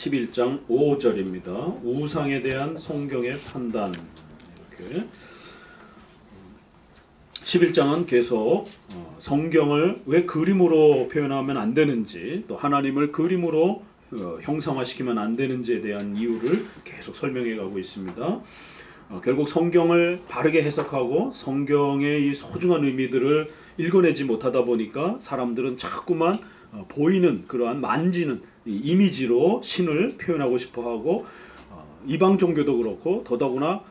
11장 5절입니다. 우상에 대한 성경의 판단. 이렇게 11장은 계속 성경을 왜 그림으로 표현하면 안 되는지, 또 하나님을 그림으로 형상화시키면 안 되는지에 대한 이유를 계속 설명해 가고 있습니다. 결국 성경을 바르게 해석하고 성경의 이 소중한 의미들을 읽어내지 못하다 보니까 사람들은 자꾸만 보이는 그러한 만지는 이미지로 신을 표현하고 싶어하고, 이방 종교도 그렇고 더더구나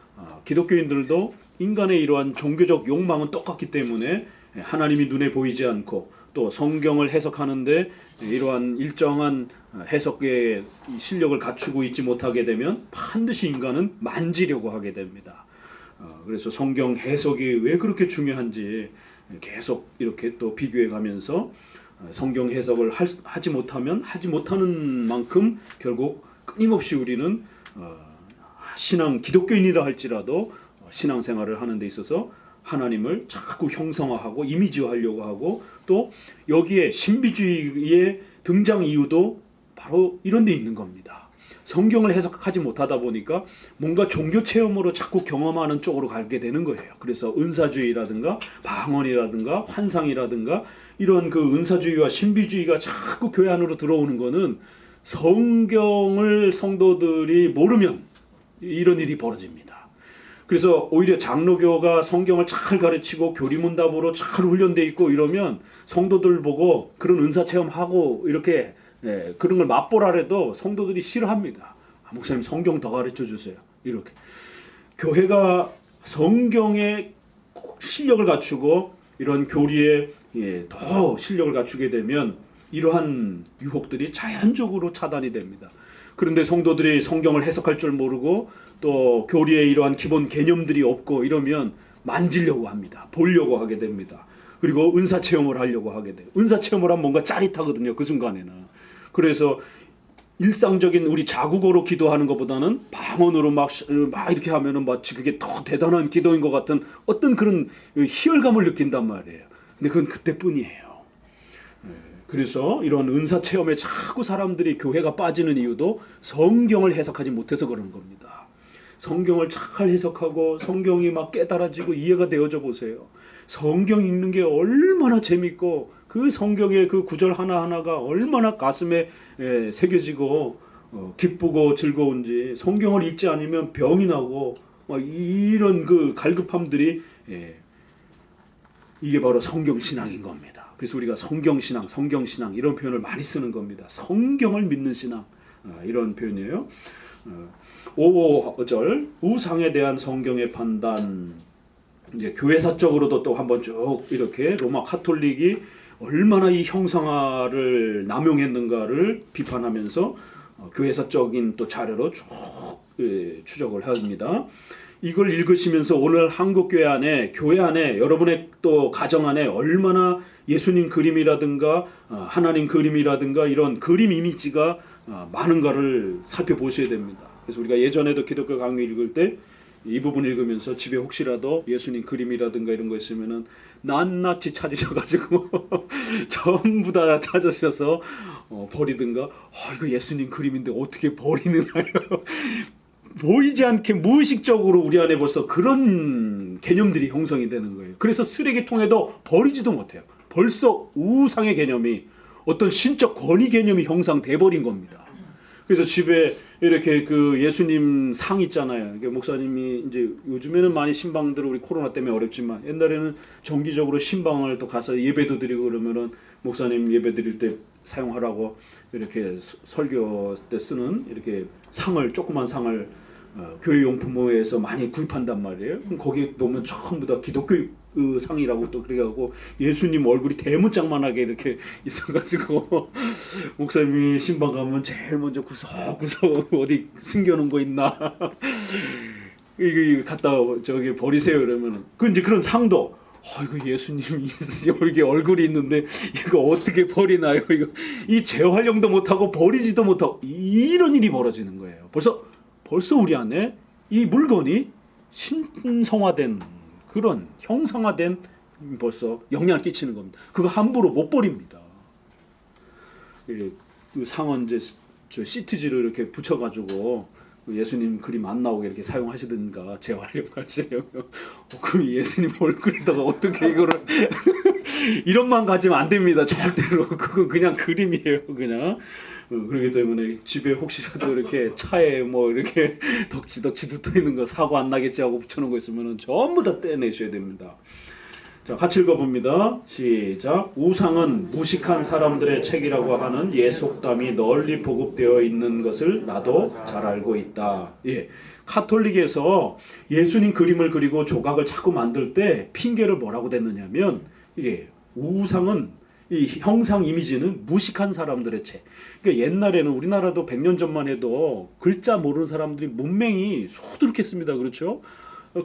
기독교인들도 인간의 이러한 종교적 욕망은 똑같기 때문에 하나님이 눈에 보이지 않고 또 성경을 해석하는데 이러한 일정한 해석의 실력을 갖추고 있지 못하게 되면 반드시 인간은 만지려고 하게 됩니다. 그래서 성경 해석이 왜 그렇게 중요한지 계속 이렇게 또 비교해 가면서 성경 해석을 하지 못하면 하지 못하는 만큼 결국 끊임없이 우리는 신앙 기독교인이라 할지라도 신앙생활을 하는 데 있어서 하나님을 자꾸 형상화하고 이미지화하려고 하고, 또 여기에 신비주의의 등장 이유도 바로 이런 데 있는 겁니다. 성경을 해석하지 못하다 보니까 뭔가 종교 체험으로 자꾸 경험하는 쪽으로 가게 되는 거예요. 그래서 은사주의라든가 방언이라든가 환상이라든가 이런 그 은사주의와 신비주의가 자꾸 교회 안으로 들어오는 거는 성경을 성도들이 모르면 이런 일이 벌어집니다. 그래서 오히려 장로교가 성경을 잘 가르치고 교리문답으로 잘 훈련돼 있고 이러면 성도들 보고 그런 은사 체험하고 이렇게 그런 걸 맛보라래도 성도들이 싫어합니다. 목사님 성경 더 가르쳐 주세요. 이렇게 교회가 성경의 실력을 갖추고 이런 교리에 더 실력을 갖추게 되면 이러한 유혹들이 자연적으로 차단이 됩니다. 그런데 성도들이 성경을 해석할 줄 모르고 또 교리에 이러한 기본 개념들이 없고 이러면 만지려고 합니다. 보려고 하게 됩니다. 그리고 은사 체험을 하려고 하게 돼요. 은사 체험을 하면 뭔가 짜릿하거든요. 그 순간에는. 그래서 일상적인 우리 자국어로 기도하는 것보다는 방언으로 막 이렇게 하면은 마치 그게 더 대단한 기도인 것 같은 어떤 그런 희열감을 느낀단 말이에요. 근데 그건 그때뿐이에요. 그래서 이런 은사 체험에 자꾸 사람들이 교회가 빠지는 이유도 성경을 해석하지 못해서 그런 겁니다. 성경을 잘 해석하고 성경이 막 깨달아지고 이해가 되어져 보세요. 성경 읽는 게 얼마나 재밌고 그 성경의 그 구절 하나하나가 얼마나 가슴에 새겨지고 기쁘고 즐거운지, 성경을 읽지 않으면 병이 나고 막 이런 그 갈급함들이 이게 바로 성경신앙인 겁니다. 그래서 우리가 성경신앙, 성경신앙 이런 표현을 많이 쓰는 겁니다. 성경을 믿는 신앙, 이런 표현이에요. 5절 우상에 대한 성경의 판단. 이제 교회사적으로도 또 한번 쭉 이렇게 로마 카톨릭이 얼마나 이 형상화를 남용했는가를 비판하면서 교회사적인 또 자료로 쭉 추적을 합니다. 이걸 읽으시면서 오늘 한국교회 안에, 교회 안에, 여러분의 또 가정 안에 얼마나 예수님 그림이라든가 하나님 그림이라든가 이런 그림 이미지가 많은가를 살펴보셔야 됩니다. 그래서 우리가 예전에도 기독교 강의 읽을 때 이 부분 읽으면서 집에 혹시라도 예수님 그림이라든가 이런 거 있으면은 낱낱이 찾으셔가지고 전부 다 찾으셔서 버리든가, 이거 예수님 그림인데 어떻게 버리느냐요. 보이지 않게 무의식적으로 우리 안에 벌써 그런 개념들이 형성이 되는 거예요. 그래서 쓰레기통에도 버리지도 못해요. 벌써 우상의 개념이, 어떤 신적 권위 개념이 형성돼 버린 겁니다. 그래서 집에 이렇게 그 예수님 상 있잖아요. 목사님이 이제 요즘에는 많이 신방들 우리 코로나 때문에 어렵지만 옛날에는 정기적으로 신방을 또 가서 예배도 드리고 그러면은 목사님 예배 드릴 때 사용하라고 이렇게 설교 때 쓰는 이렇게 상을, 조그만 상을 교회용품모에서 많이 구입한단 말이에요. 그럼 거기 보면 전부 다 기독교 상이라고 또 그래가지고 예수님 얼굴이 대문짝만하게 이렇게 있어가지고 목사님이 신방 가면 제일 먼저 구석구석 어디 숨겨놓은 거 있나 이거 갖다 저기 버리세요 그러면 이제 그런 상도 이거 예수님이 이렇게 얼굴이 있는데 이거 어떻게 버리나요? 이거 이 재활용도 못하고 버리지도 못하고 이런 일이 벌어지는 거예요. 벌써 우리 안에 이 물건이 신성화된 그런 형상화된 벌써 영향을 끼치는 겁니다. 그거 함부로 못 버립니다. 그 상은 이제 저 시트지를 이렇게 붙여가지고 예수님 그림 안 나오게 이렇게 사용하시든가 재활용하시려면 그럼 예수님 얼굴에다가 어떻게 이거를 이런만 가지면 안 됩니다. 절대로 그건 그냥 그림이에요. 그냥 그렇기 때문에 집에 혹시라도 이렇게 차에 뭐 이렇게 덕지덕지 붙어 있는 거 사고 안 나겠지 하고 붙여놓은 거 있으면은 전부 다 떼내셔야 됩니다. 자, 같이 읽어봅니다. 시작. 우상은 무식한 사람들의 책이라고 하는 옛 속담이 널리 보급되어 있는 것을 나도 잘 알고 있다. 예, 카톨릭에서 예수님 그림을 그리고 조각을 자꾸 만들 때 핑계를 뭐라고 댔느냐면 이게 우상은 이 형상 이미지는 무식한 사람들의 책. 그러니까 옛날에는 우리나라도 100년 전만 해도 글자 모르는 사람들이 문맹이 수두룩했습니다. 그렇죠?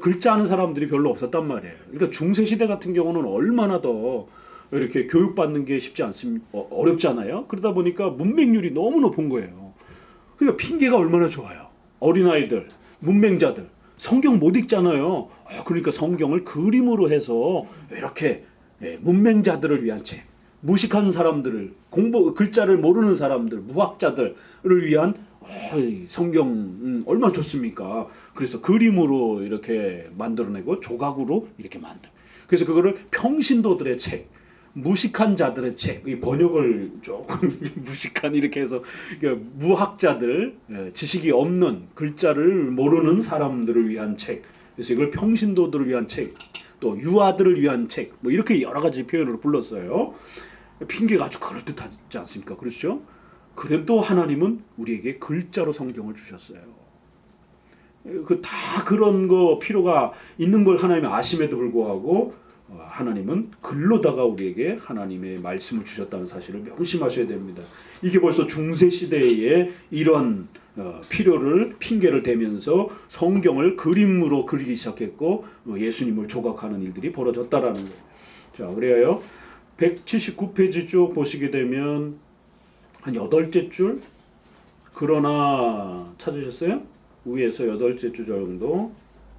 글자 아는 사람들이 별로 없었단 말이에요. 그러니까 중세 시대 같은 경우는 얼마나 더 이렇게 교육받는 게 쉽지 않습니다. 어렵잖아요. 그러다 보니까 문맹률이 너무 높은 거예요. 그러니까 핑계가 얼마나 좋아요. 어린아이들, 문맹자들 성경 못 읽잖아요. 그러니까 성경을 그림으로 해서 이렇게 문맹자들을 위한 책, 무식한 사람들을 글자를 모르는 사람들, 무학자들을 위한 성경 얼마나 좋습니까? 그래서 그림으로 이렇게 만들어내고 조각으로 이렇게 만들. 그래서 그거를 평신도들의 책, 무식한 자들의 책, 이 번역을 조금 무식한 이렇게 해서 무학자들, 지식이 없는 글자를 모르는 사람들을 위한 책. 그래서 이걸 평신도들을 위한 책, 또 유아들을 위한 책, 뭐 이렇게 여러 가지 표현으로 불렀어요. 핑계가 아주 그럴듯하지 않습니까? 그렇죠? 그럼 또 하나님은 우리에게 글자로 성경을 주셨어요. 다 그런 거 필요가 있는 걸 하나님이 아심에도 불구하고 하나님은 글로다가 우리에게 하나님의 말씀을 주셨다는 사실을 명심하셔야 됩니다. 이게 벌써 중세 시대에 이런 필요를 핑계를 대면서 성경을 그림으로 그리기 시작했고 예수님을 조각하는 일들이 벌어졌다라는 거예요. 자, 그래요. 179페이지 쭉 보시게 되면 한 8째 줄, 그러나 찾으셨어요? 위에서 8째 줄 정도.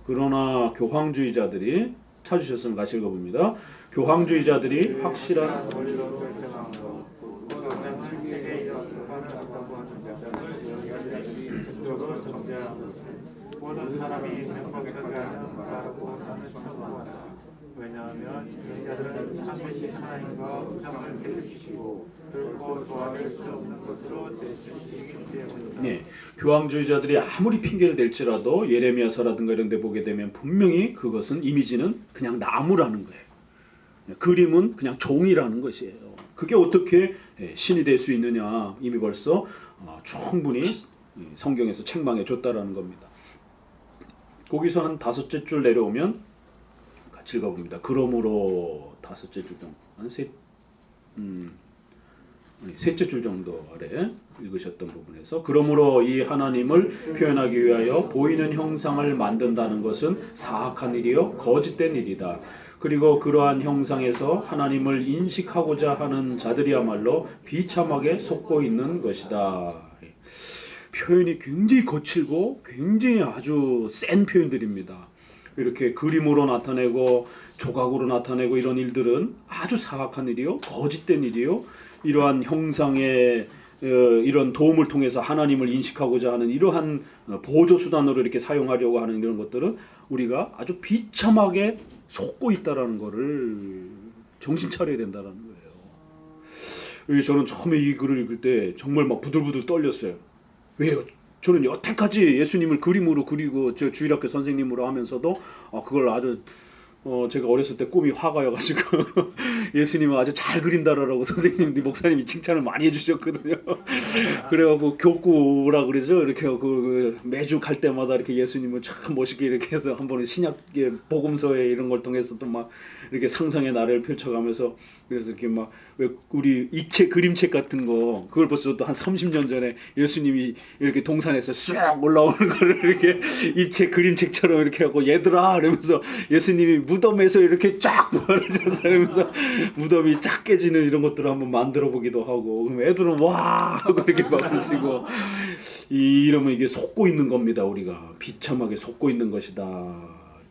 그러나 교황주의자들이 찾으셨으면 같이 읽어봅니다. 교황주의자들이 확실한 모든 사람이 행복하게 하라고 나는 청구한다. 왜냐하면 인자들은 참으신 하나님과 우상을 깨우치시고 결코 도와줄 수 없는 것으로 되시기 때문이다. 네, 교황주의자들이 아무리 핑계를 댈지라도 예레미야서라든가 이런 데 보게 되면 분명히 그것은 이미지는 그냥 나무라는 거예요. 그림은 그냥 종이라는 것이에요. 그게 어떻게 신이 될 수 있느냐 이미 벌써 충분히 성경에서 책망해 줬다라는 겁니다. 거기서 한 5째 줄 내려오면 같이 읽어봅니다. 그러므로 5째 줄 정도, 셋째 줄 정도 아래 읽으셨던 부분에서 그러므로 이 하나님을 표현하기 위하여 보이는 형상을 만든다는 것은 사악한 일이요 거짓된 일이다. 그리고 그러한 형상에서 하나님을 인식하고자 하는 자들이야말로 비참하게 속고 있는 것이다. 표현이 굉장히 거칠고 굉장히 아주 센 표현들입니다. 이렇게 그림으로 나타내고 조각으로 나타내고 이런 일들은 아주 사악한 일이요 거짓된 일이요 이러한 형상의 이런 도움을 통해서 하나님을 인식하고자 하는 이러한 보조 수단으로 이렇게 사용하려고 하는 이런 것들은 우리가 아주 비참하게 속고 있다라는 것을 정신 차려야 된다라는 거예요. 저는 처음에 이 글을 읽을 때 정말 막 부들부들 떨렸어요. 왜요? 저는 여태까지 예수님을 그림으로 그리고 저 주일학교 선생님으로 하면서도 그걸 아주 제가 어렸을 때 꿈이 화가여가지고 예수님은 아주 잘 그린다라고 선생님들 목사님이 칭찬을 많이 해주셨거든요. 그래갖고 교구라 그러죠. 이렇게 매주 갈 때마다 이렇게 예수님을 참 멋있게 이렇게 해서 한 번은 신약의 복음서에 이런 걸 통해서 또 막 이렇게 상상의 나래를 펼쳐가면서 그래서 이렇게 막 왜 우리 입체 그림책 같은 거 그걸 벌써 또 한 30년 전에 예수님이 이렇게 동산에서 쑥 올라오는 거를 이렇게 입체 그림책처럼 이렇게 하고 얘들아 이러면서 예수님이 무덤에서 이렇게 쫙 부활하셔서 그러면서 무덤이 쫙 깨지는 이런 것들을 한번 만들어 보기도 하고 그럼 애들은 와 하고 이렇게 박수 치고 이러면 이게 속고 있는 겁니다. 우리가 비참하게 속고 있는 것이다.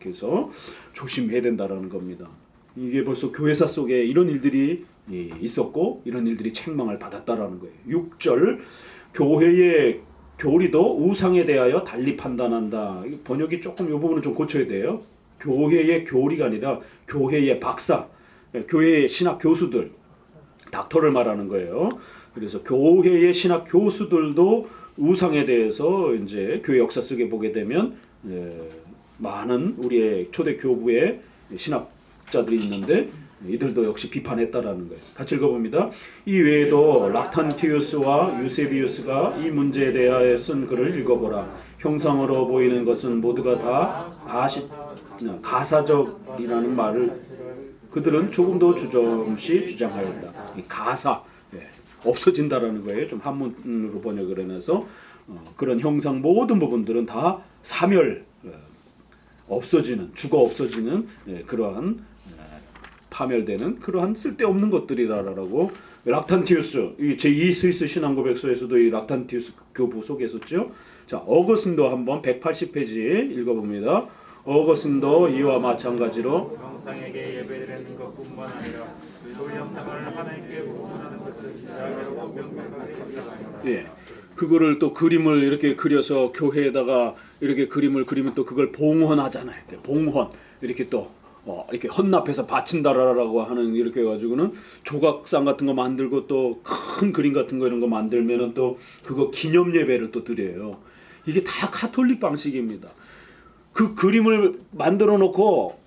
그래서 조심해야 된다라는 겁니다. 이게 벌써 교회사 속에 이런 일들이 있었고 이런 일들이 책망을 받았다라는 거예요. 6절 교회의 교리도 우상에 대하여 달리 판단한다. 번역이 조금 이 부분은 좀 고쳐야 돼요. 교회의 교리가 아니라 교회의 박사, 교회의 신학 교수들, 닥터를 말하는 거예요. 그래서 교회의 신학 교수들도 우상에 대해서 이제 교회 역사 속에 보게 되면 많은 우리의 초대 교부의 신학자들이 있는데 이들도 역시 비판했다라는 거예요. 같이 읽어봅니다. 이 외에도 락탄티우스와 유세비우스가 이 문제에 대하여 쓴 글을 읽어보라. 형상으로 보이는 것은 모두가 다 가사적이라는 말을 그들은 조금도 주저없이 주장하였다. 이 가사, 없어진다라는 거예요. 좀 한문으로 번역을 해서 그런 형상 모든 부분들은 다 사멸, 없어지는, 죽어 없어지는 그러한 파멸되는 그러한 쓸데없는 것들이라고 락탄티우스, 이 제2 스위스 신앙고백서에서도 이 락탄티우스 교부 속에서죠. 자, 어거슨도 한번 180페이지 읽어봅니다. 어거슨도 이와 마찬가지로 형상에게 예배드리는 것뿐만 아니라 그 형상을 하나님께 복원하는 것을 지나가고 명백하게 감당하니라. 예, 그거를 또 그림을 이렇게 그려서 교회에다가 이렇게 그림을 그리면 또 그걸 봉헌하잖아요. 봉헌 이렇게 또 이렇게 헌납해서 바친다라고 하는 이렇게 해가지고는 조각상 같은 거 만들고 또 큰 그림 같은 거 이런 거 만들면은 또 그거 기념 예배를 또 드려요. 이게 다 가톨릭 방식입니다. 그 그림을 만들어 놓고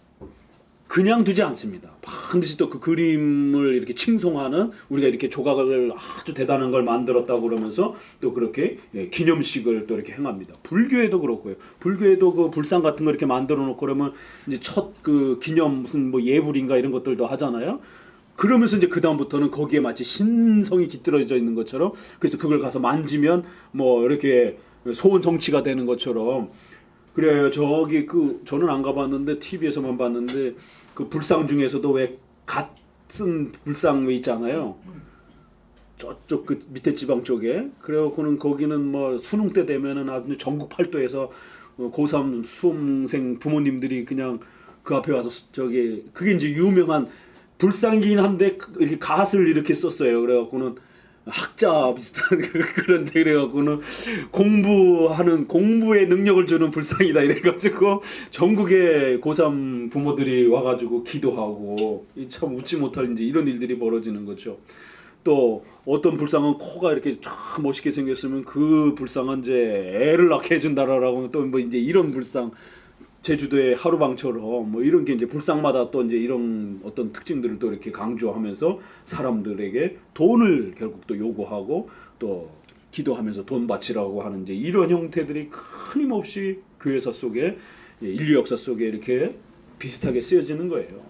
그냥 두지 않습니다. 반드시 또 그 그림을 이렇게 칭송하는, 우리가 이렇게 조각을 아주 대단한 걸 만들었다고 그러면서 또 그렇게 기념식을 또 이렇게 행합니다. 불교에도 그렇고요. 불교에도 그 불상 같은 거 이렇게 만들어 놓고 그러면 이제 첫 그 기념 무슨 뭐 예불인가 이런 것들도 하잖아요. 그러면서 이제 그 다음부터는 거기에 마치 신성이 깃들어져 있는 것처럼, 그래서 그걸 가서 만지면 뭐 이렇게 소원 성취가 되는 것처럼. 그래요. 저기 그 저는 안 가봤는데 TV에서만 봤는데 그 불상 중에서도 왜 갓 쓴 불상 왜 있잖아요. 저쪽 그 밑에 지방 쪽에. 그래갖고는 거기는 뭐 수능 때 되면은 아주 전국 팔도에서 고3 수험생 부모님들이 그냥 그 앞에 와서 저기 그게 이제 유명한 불상이긴 한데 이렇게 갓을 이렇게 썼어요. 그래갖고는 학자 비슷한 그런 그래갖고는 공부의 능력을 주는 불상이다 이래가지고 전국의 고3 부모들이 와가지고 기도하고 참 웃지 못할 이제 이런 일들이 벌어지는 거죠. 또 어떤 불상은 코가 이렇게 참 멋있게 생겼으면 그 불상은 이제 애를 낳게 해준다라고 또 뭐 이제 이런 불상. 제주도의 하루방처럼 뭐 이런 게 이제 불상마다 또 이제 이런 어떤 특징들을 또 이렇게 강조하면서 사람들에게 돈을 결국 또 요구하고 또 기도하면서 돈 바치라고 하는 이제 이런 형태들이 끊임없이 교회사 속에, 인류 역사 속에 이렇게 비슷하게 쓰여지는 거예요.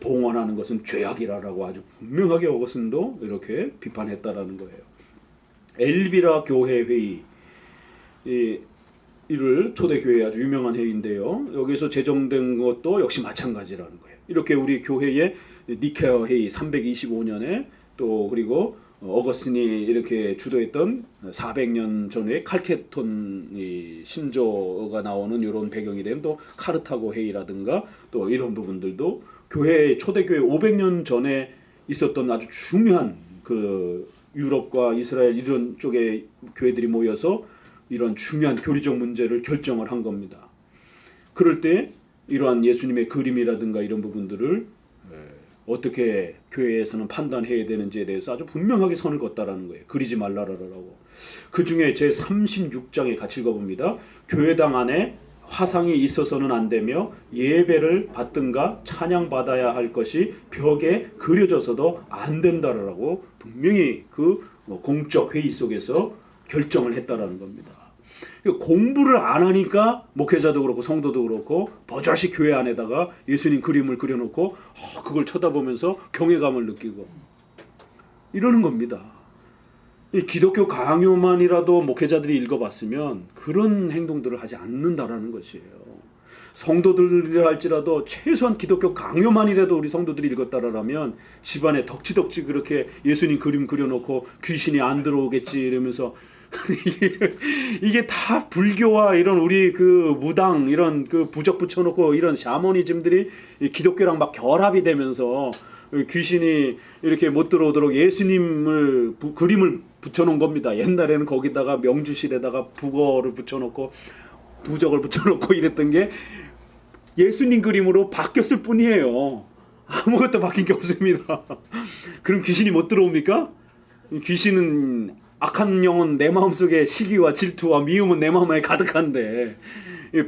봉헌하는 것은 죄악이라고 아주 분명하게 어거슨도 이렇게 비판했다라는 거예요. 엘비라 교회 회의, 이를 초대교회의 아주 유명한 회의인데요. 여기서 제정된 것도 역시 마찬가지라는 거예요. 이렇게 우리 교회의 니케아 회의 325년에 또 그리고 어거스틴이 이렇게 주도했던 400년 전에 칼케톤 신조가 나오는 이런 배경이 된 또 카르타고 회의라든가 또 이런 부분들도 교회 초대교회 500년 전에 있었던 아주 중요한 그 유럽과 이스라엘 이런 쪽의 교회들이 모여서 이런 중요한 교리적 문제를 결정을 한 겁니다. 그럴 때 이러한 예수님의 그림이라든가 이런 부분들을 어떻게 교회에서는 판단해야 되는지에 대해서 아주 분명하게 선을 걷다라는 거예요. 그리지 말라라고. 그 중에 제 36장에 같이 읽어봅니다. 교회당 안에 화상이 있어서는 안 되며 예배를 받든가 찬양받아야 할 것이 벽에 그려져서도 안 된다라고 분명히 그 공적 회의 속에서 결정을 했다라는 겁니다. 공부를 안 하니까 목회자도 그렇고 성도도 그렇고 버젓이 교회 안에다가 예수님 그림을 그려놓고 그걸 쳐다보면서 경외감을 느끼고 이러는 겁니다. 이 기독교 강요만이라도 목회자들이 읽어봤으면 그런 행동들을 하지 않는다라는 것이에요. 성도들이라 할지라도 최소한 기독교 강요만이라도 우리 성도들이 읽었다라면 집안에 덕지덕지 그렇게 예수님 그림 그려놓고 귀신이 안 들어오겠지 이러면서 이게 다 불교와 이런 우리 그 무당 이런 그 부적 붙여놓고 이런 샤머니즘들이 기독교랑 막 결합이 되면서 귀신이 이렇게 못 들어오도록 예수님을 그림을 붙여놓은 겁니다. 옛날에는 거기다가 명주실에다가 북어를 붙여놓고 부적을 붙여놓고 이랬던 게 예수님 그림으로 바뀌었을 뿐이에요. 아무것도 바뀐 게 없습니다. 그럼 귀신이 못 들어옵니까? 귀신은 악한 영은 내 마음속에 시기와 질투와 미움은 내 마음에 가득한데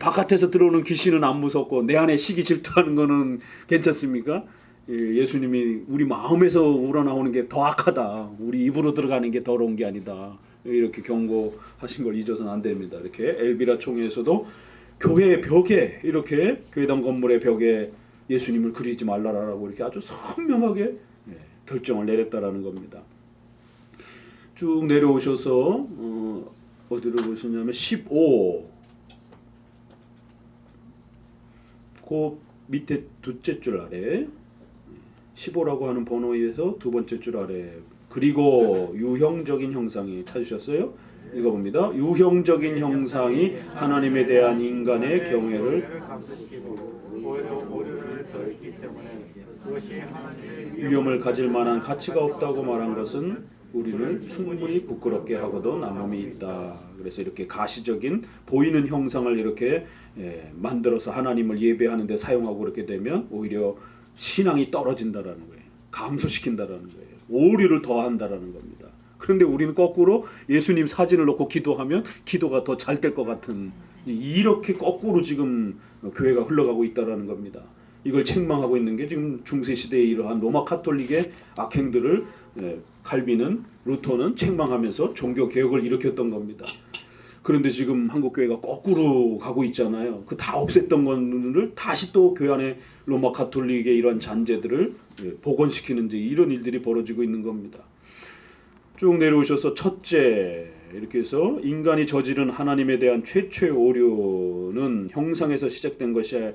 바깥에서 들어오는 귀신은 안 무섭고 내 안에 시기 질투하는 거는 괜찮습니까? 예수님이 우리 마음에서 우러나오는 게 더 악하다. 우리 입으로 들어가는 게 더러운 게 아니다. 이렇게 경고하신 걸 잊어서는 안 됩니다. 이렇게 엘비라 총회에서도 교회 벽에 이렇게 교회당 건물의 벽에 예수님을 그리지 말라라고 이렇게 아주 선명하게 결정을 내렸다라는 겁니다. 쭉 내려오셔서 어디로 보시냐면 15 그 밑에 둘째 줄 아래 15라고 하는 번호에서 두 번째 줄 아래 그리고 유형적인 형상이 찾으셨어요? 읽어봅니다. 유형적인 형상이 하나님에 대한 인간의 경외를 위험을 가질 만한 가치가 없다고 말한 것은 우리를 충분히 부끄럽게 하고도 남음이 있다. 그래서 이렇게 가시적인 보이는 형상을 이렇게 만들어서 하나님을 예배하는 데 사용하고 그렇게 되면 오히려 신앙이 떨어진다라는 거예요. 감소시킨다라는 거예요. 오류를 더한다라는 겁니다. 그런데 우리는 거꾸로 예수님 사진을 놓고 기도하면 기도가 더 잘 될 것 같은 이렇게 거꾸로 지금 교회가 흘러가고 있다라는 겁니다. 이걸 책망하고 있는 게 지금 중세 시대의 이러한 로마 카톨릭의 악행들을 칼빈은 루터는 책망하면서 종교 개혁을 일으켰던 겁니다. 그런데 지금 한국 교회가 거꾸로 가고 있잖아요. 그 다 없앴던 것을 다시 또 교회 안에 로마 카톨릭의 이런 잔재들을 복원시키는 이런 일들이 벌어지고 있는 겁니다. 쭉 내려오셔서 첫째 이렇게 해서 인간이 저지른 하나님에 대한 최초의 오류는 형상에서 시작된 것이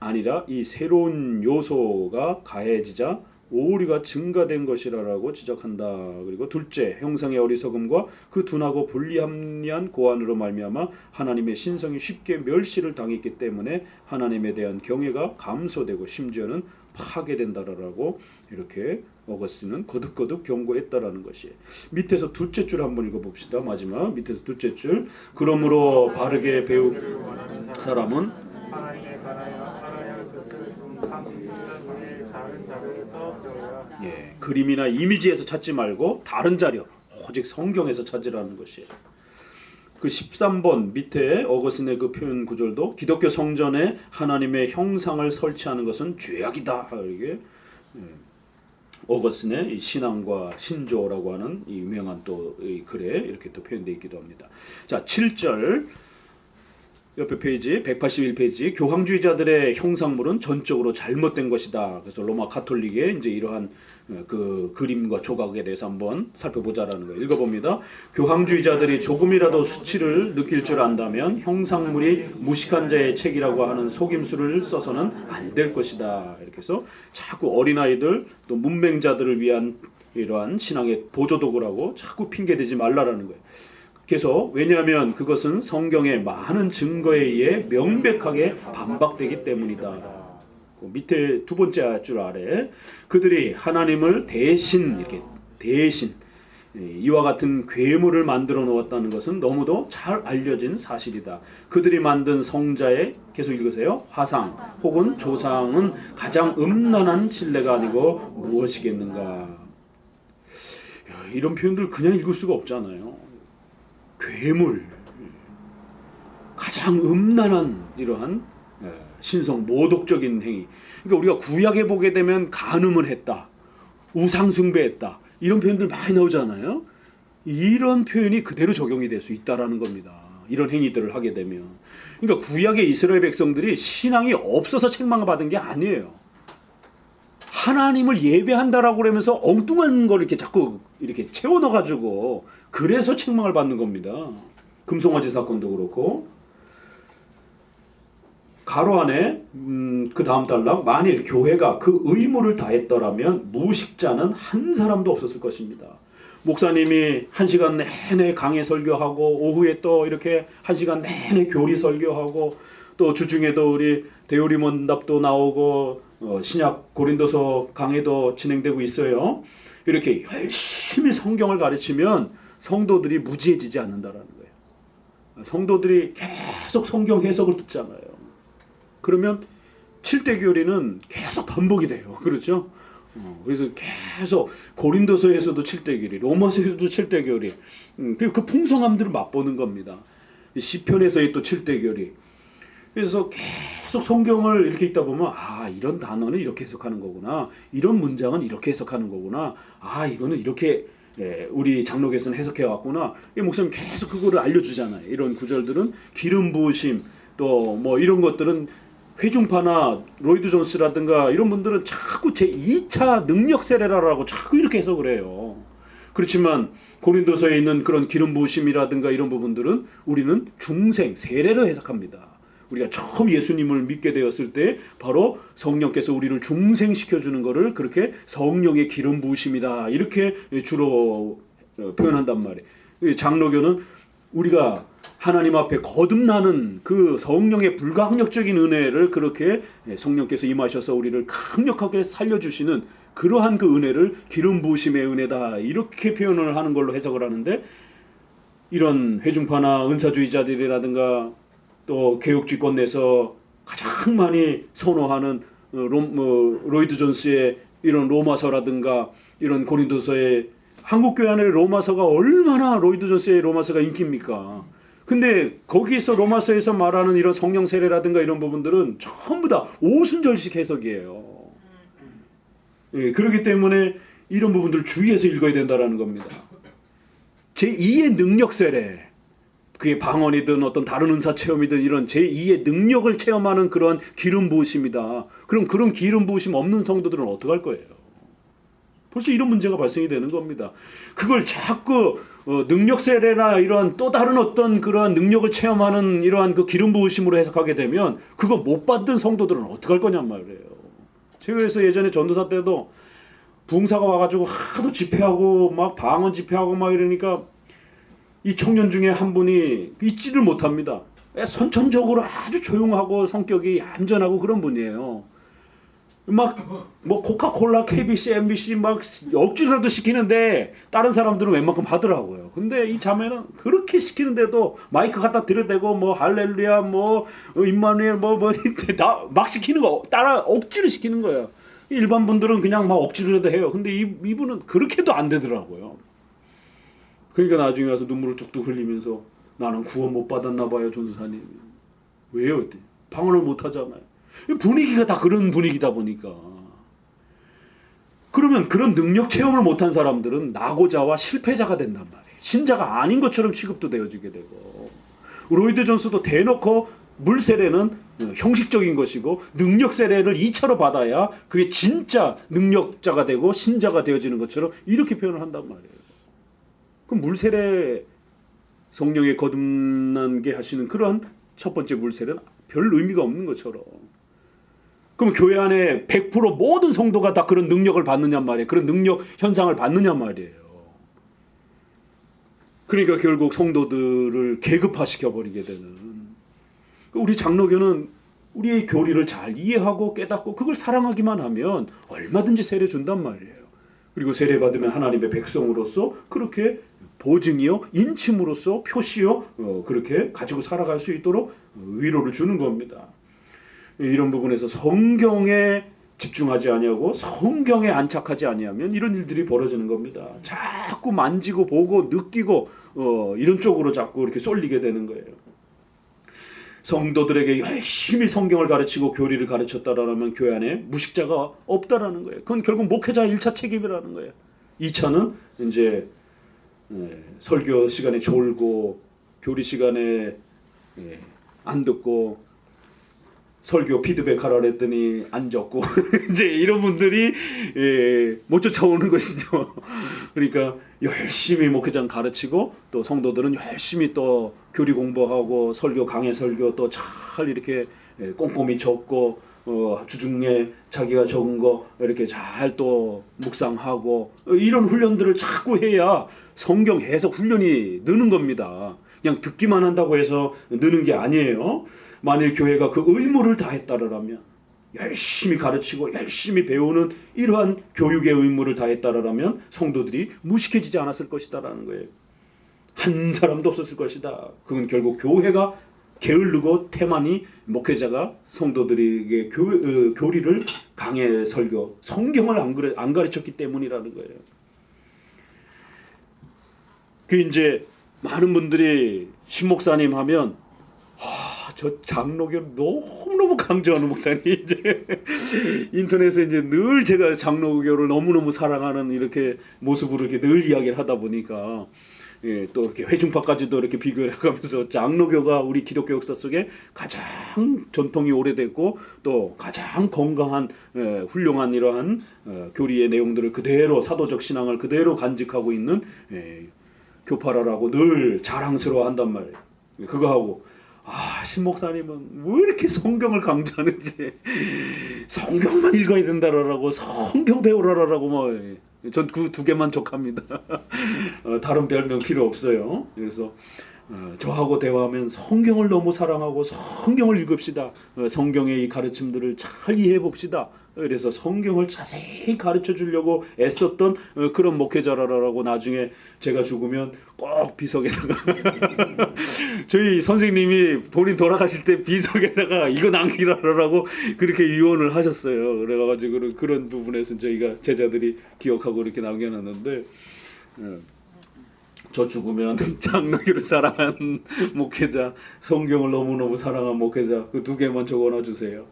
아니라 이 새로운 요소가 가해지자 오류가 증가된 것이라고 지적한다. 그리고 둘째, 형상의 어리석음과 그 둔하고 불리합리한 고안으로 말미암아 하나님의 신성이 쉽게 멸시를 당했기 때문에 하나님에 대한 경외가 감소되고 심지어는 파괴된다라고 이렇게 어거스틴은 거듭거듭 경고했다라는 것이. 밑에서 둘째 줄 한번 읽어봅시다. 마지막 밑에서 둘째 줄. 그러므로 바르게 배운 사람은 하나님의 알아야 할 것을 상주의 다른 자료에서 배워야. 그림이나 이미지에서 찾지 말고 다른 자료, 오직 성경에서 찾으라는 것이에요. 그 13번 밑에 어거스틴의 그 표현 구절도 기독교 성전에 하나님의 형상을 설치하는 것은 죄악이다. 이게 어거스틴의 신앙과 신조라고 하는 이 유명한 또 이 글에 이렇게 또 표현되어 있기도 합니다. 자, 7절 옆에 페이지 181페이지 교황주의자들의 형상물은 전적으로 잘못된 것이다. 그래서 로마 카톨릭의 이제 이러한 그 그림과 조각에 대해서 한번 살펴보자라는 거예요. 읽어봅니다. 교황주의자들이 조금이라도 수치를 느낄 줄 안다면 형상물이 무식한 자의 책이라고 하는 속임수를 써서는 안 될 것이다. 이렇게 해서 자꾸 어린아이들 또 문맹자들을 위한 이러한 신앙의 보조도구라고 자꾸 핑계대지 말라라는 거예요. 그래서 왜냐하면 그것은 성경의 많은 증거에 의해 명백하게 반박되기 때문이다. 그 밑에 두 번째 줄 아래 그들이 하나님을 대신 이와 같은 괴물을 만들어 놓았다는 것은 너무도 잘 알려진 사실이다. 그들이 만든 성자의 계속 읽으세요. 화상 혹은 조상은 가장 음란한 신뢰가 아니고 무엇이겠는가. 이런 표현들 그냥 읽을 수가 없잖아요. 괴물, 가장 음란한 이러한 신성 모독적인 행위. 그러니까 우리가 구약에 보게 되면 간음을 했다, 우상 숭배했다 이런 표현들 많이 나오잖아요. 이런 표현이 그대로 적용이 될 수 있다라는 겁니다. 이런 행위들을 하게 되면. 그러니까 구약의 이스라엘 백성들이 신앙이 없어서 책망을 받은 게 아니에요. 하나님을 예배한다라고 그러면서 엉뚱한 걸 이렇게 자꾸 이렇게 채워 넣어가지고 그래서 책망을 받는 겁니다. 금송아지 사건도 그렇고. 가로 안에 그 다음 단락 만일 교회가 그 의무를 다했더라면 무식자는 한 사람도 없었을 것입니다. 목사님이 1시간 내내 강해 설교하고 오후에 또 이렇게 1시간 내내 교리 설교하고 또 주중에도 우리 대우리 문답도 나오고 신약 고린도서 강해도 진행되고 있어요. 이렇게 열심히 성경을 가르치면 성도들이 무지해지지 않는다라는 거예요. 성도들이 계속 성경 해석을 듣잖아요. 그러면 7대 교리는 계속 반복이 돼요. 그렇죠? 그래서 계속 고린도서에서도 7대 교리, 로마서에서도 7대 교리, 그 풍성함들을 맛보는 겁니다. 시편에서의 또 7대 교리. 그래서 계속 성경을 이렇게 읽다 보면 이런 단어는 이렇게 해석하는 거구나, 이런 문장은 이렇게 해석하는 거구나, 이거는 이렇게 우리 장로교에서는 해석해 왔구나. 목사님 계속 그거를 알려주잖아요. 이런 구절들은 기름 부으심, 또 뭐 이런 것들은 회중파나 로이드 존스라든가 이런 분들은 자꾸 제2차 능력 세례라고 자꾸 이렇게 해석을 해요. 그렇지만 고린도서에 있는 그런 기름 부으심이라든가 이런 부분들은 우리는 중생 세례로 해석합니다. 우리가 처음 예수님을 믿게 되었을 때 바로 성령께서 우리를 중생시켜 주는 것을 그렇게 성령의 기름 부으심이다 이렇게 주로 표현한단 말이에요. 장로교는 우리가 하나님 앞에 거듭나는 그 성령의 불가항력적인 은혜를 그렇게 성령께서 임하셔서 우리를 강력하게 살려주시는 그러한 그 은혜를 기름 부으심의 은혜다 이렇게 표현을 하는 걸로 해석을 하는데, 이런 회중파나 은사주의자들이라든가 또 개혁주의권 내에서 가장 많이 선호하는 로이드 존스의 이런 로마서라든가 이런 고린도서의, 한국교회 안에 로마서가 얼마나 로이드 존스의 로마서가 인기입니까? 근데 거기서 로마서에서 말하는 이런 성령 세례라든가 이런 부분들은 전부 다 오순절식 해석이에요. 그렇기 때문에 이런 부분들 주의해서 읽어야 된다라는 겁니다. 제2의 능력 세례, 그게 방언이든 어떤 다른 은사 체험이든 이런 제2의 능력을 체험하는 그런 기름 부으심이다. 그럼 그런 기름 부으심 없는 성도들은 어떡할 거예요? 벌써 이런 문제가 발생이 되는 겁니다. 그걸 자꾸 능력 세례나 이런 또 다른 어떤 그러한 능력을 체험하는 이러한 그 기름 부으심으로 해석하게 되면 그거 못 받은 성도들은 어떡할 거냔 말이에요. 제가 그래서 예전에 전도사 때도 부흥사가 와가지고 하도 집회하고 막 방언 집회하고 막 이러니까 이 청년 중에 한 분이 잊지를 못합니다. 선천적으로 아주 조용하고 성격이 얌전하고 그런 분이에요. 막 뭐 코카콜라, KBC, MBC 막 억지로라도 시키는데 다른 사람들은 웬만큼 하더라고요. 근데 이 자매는 그렇게 시키는데도 마이크 갖다 들여대고 뭐 할렐루야, 뭐 임마누엘 다 막 시키는 거 따라 억지로 시키는 거예요. 일반 분들은 그냥 막 억지로라도 해요. 근데 이분은 그렇게도 안 되더라고요. 그러니까 나중에 와서 눈물을 뚝뚝 흘리면서 나는 구원 못 받았나 봐요, 전사님. 왜요? 방언을 못 하잖아요. 분위기가 다 그런 분위기다 보니까. 그러면 그런 능력 체험을 못한 사람들은 낙오자와 실패자가 된단 말이에요. 신자가 아닌 것처럼 취급도 되어지게 되고, 로이드 존스도 대놓고 물 세례는 형식적인 것이고 능력 세례를 2차로 받아야 그게 진짜 능력자가 되고 신자가 되어지는 것처럼 이렇게 표현을 한단 말이에요. 그럼 물 세례, 성령의 거듭나게 하시는 그러한 첫 번째 물 세례는 별 의미가 없는 것처럼, 그럼 교회 안에 100% 모든 성도가 다 그런 능력을 받느냐 말이에요. 그런 능력 현상을 받느냐 말이에요. 그러니까 결국 성도들을 계급화시켜 버리게 되는, 우리 장로교는 우리의 교리를 잘 이해하고 깨닫고 그걸 사랑하기만 하면 얼마든지 세례 준단 말이에요. 그리고 세례 받으면 하나님의 백성으로서 그렇게 보증이요, 인침으로써 표시요, 그렇게 가지고 살아갈 수 있도록 위로를 주는 겁니다. 이런 부분에서 성경에 집중하지 아니하고 성경에 안착하지 아니하면 이런 일들이 벌어지는 겁니다. 자꾸 만지고 보고 느끼고 이런 쪽으로 자꾸 이렇게 쏠리게 되는 거예요. 성도들에게 열심히 성경을 가르치고 교리를 가르쳤다라면 교회 안에 무식자가 없다라는 거예요. 그건 결국 목회자 1차 책임이라는 거예요. 2차는 이제 설교 시간에 졸고 교리 시간에 안 듣고 설교 피드백 하라 그랬더니 안 적고 이제 이런 분들이 못 쫓아오는 것이죠. 그러니까 열심히 목회장 가르치고 또 성도들은 열심히 또 교리 공부하고 설교 강해 설교 또 잘 이렇게 꼼꼼히 적고 주중에 자기가 적은 거 이렇게 잘 또 묵상하고 이런 훈련들을 자꾸 해야 성경 해석 훈련이 느는 겁니다. 그냥 듣기만 한다고 해서 느는 게 아니에요. 만일 교회가 그 의무를 다했다라면 열심히 가르치고 열심히 배우는 이러한 교육의 의무를 다했다라면 성도들이 무식해지지 않았을 것이다라는 거예요. 한 사람도 없었을 것이다. 그건 결국 교회가 게을르고 태만히 목회자가 성도들에게 교리를 강해 설교, 성경을 안 가르쳤기 때문이라는 거예요. 그 이제 많은 분들이 신목사님 하면 저 장로교 너무너무 강조하는 목사님 이제 인터넷에 이제 늘 제가 장로교를 너무너무 사랑하는 이렇게 모습으로 이렇게 늘 이야기를 하다 보니까 예, 또 이렇게 회중파까지도 이렇게 비교를 해가면서 장로교가 우리 기독교 역사 속에 가장 전통이 오래됐고 또 가장 건강한 훌륭한 이러한 교리의 내용들을 그대로 사도적 신앙을 그대로 간직하고 있는 교파라라고 늘 자랑스러워한단 말이에요. 그거하고 신목사님은 왜 이렇게 성경을 강조하는지 성경만 읽어야 된다라고 성경 배우라라고 전 그 두 개만 족합니다. 다른 별명 필요 없어요. 그래서 저하고 대화하면 성경을 너무 사랑하고 성경을 읽읍시다. 성경의 이 가르침들을 잘 이해해 봅시다. 그래서 성경을 자세히 가르쳐 주려고 애썼던 그런 목회자라고 나중에 제가 죽으면 꼭 비석에다가 저희 선생님이 본인 돌아가실 때 비석에다가 이거 남기라라고 그렇게 유언을 하셨어요. 그래가지고 그런 부분에서 저희가 제자들이 기억하고 이렇게 남겨놨는데 저 죽으면 장로교를 사랑한 목회자, 성경을 너무너무 사랑한 목회자 그 두 개만 적어놔 주세요.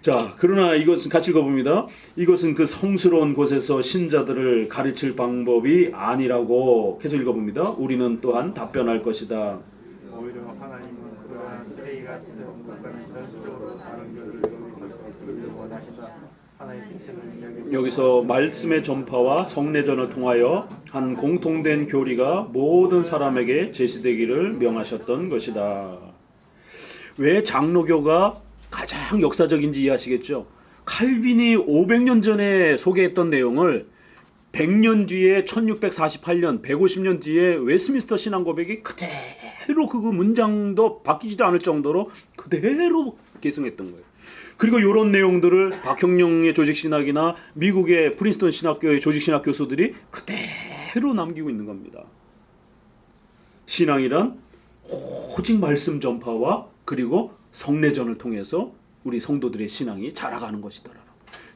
자, 그러나 이것은 같이 읽어봅니다. 이것은 그 성스러운 곳에서 신자들을 가르칠 방법이 아니라고 계속 읽어봅니다. 우리는 또한 답변할 것이다. 오히려 하나님은 그러한 쓰레기 같은 것과는 전적으로 다른 것을 여기서 그러길 원하신다. 여기서 말씀의 전파와 성례전을 통하여 한 공통된 교리가 모든 사람에게 제시되기를 명하셨던 것이다. 왜 장로교가 가장 역사적인지 이해하시겠죠? 칼빈이 500년 전에 소개했던 내용을 100년 뒤에 1648년, 150년 뒤에 웨스민스터 신앙고백이 그대로 그 문장도 바뀌지도 않을 정도로 그대로 계승했던 거예요. 그리고 이런 내용들을 박형룡의 조직신학이나 미국의 프린스턴 신학교의 조직신학 교수들이 그대로 남기고 있는 겁니다. 신앙이란 오직 말씀 전파와 그리고 성례전을 통해서 우리 성도들의 신앙이 자라가는 것이다.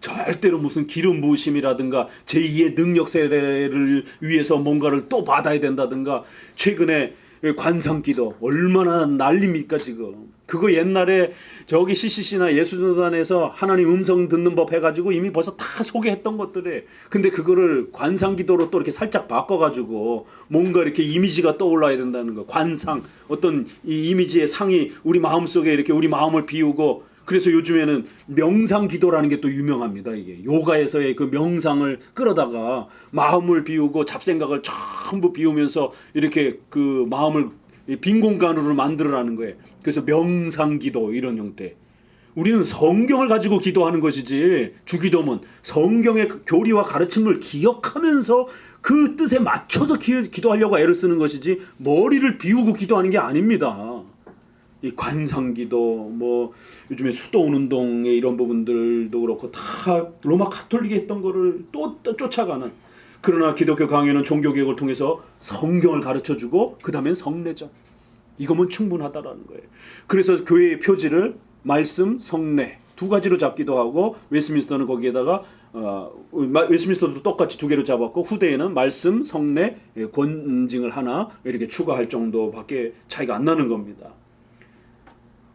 절대로 무슨 기름 부으심이라든가 제2의 능력 세례를 위해서 뭔가를 또 받아야 된다든가 최근에 관상기도 얼마나 난립니까 지금. 그거 옛날에 저기 CCC나 예수전단에서 하나님 음성 듣는 법 해가지고 이미 벌써 다 소개했던 것들에 근데 그거를 관상기도로 또 이렇게 살짝 바꿔가지고 뭔가 이렇게 이미지가 떠올라야 된다는 거. 관상 어떤 이 이미지의 상이 우리 마음속에 이렇게 우리 마음을 비우고 그래서 요즘에는 명상기도라는 게 또 유명합니다. 이게 요가에서의 그 명상을 끌어다가 마음을 비우고 잡생각을 전부 비우면서 이렇게 그 마음을 빈 공간으로 만들어라는 거예요. 그래서 명상기도 이런 형태. 우리는 성경을 가지고 기도하는 것이지 주기도문 성경의 교리와 가르침을 기억하면서 그 뜻에 맞춰서 기도하려고 애를 쓰는 것이지 머리를 비우고 기도하는 게 아닙니다. 이 관상기도 뭐 요즘에 수도운동의 이런 부분들도 그렇고 다 로마 가톨릭이 했던 거를 또 쫓아가는. 그러나 기독교 강요는 종교개혁을 통해서 성경을 가르쳐주고 그 다음엔 성례전. 이거면 충분하다라는 거예요. 그래서 교회의 표지를 말씀, 성례 두 가지로 잡기도 하고 웨스민스터는 거기에다가 웨스민스터도 똑같이 두 개로 잡았고 후대에는 말씀, 성례, 권징을 하나 이렇게 추가할 정도밖에 차이가 안 나는 겁니다.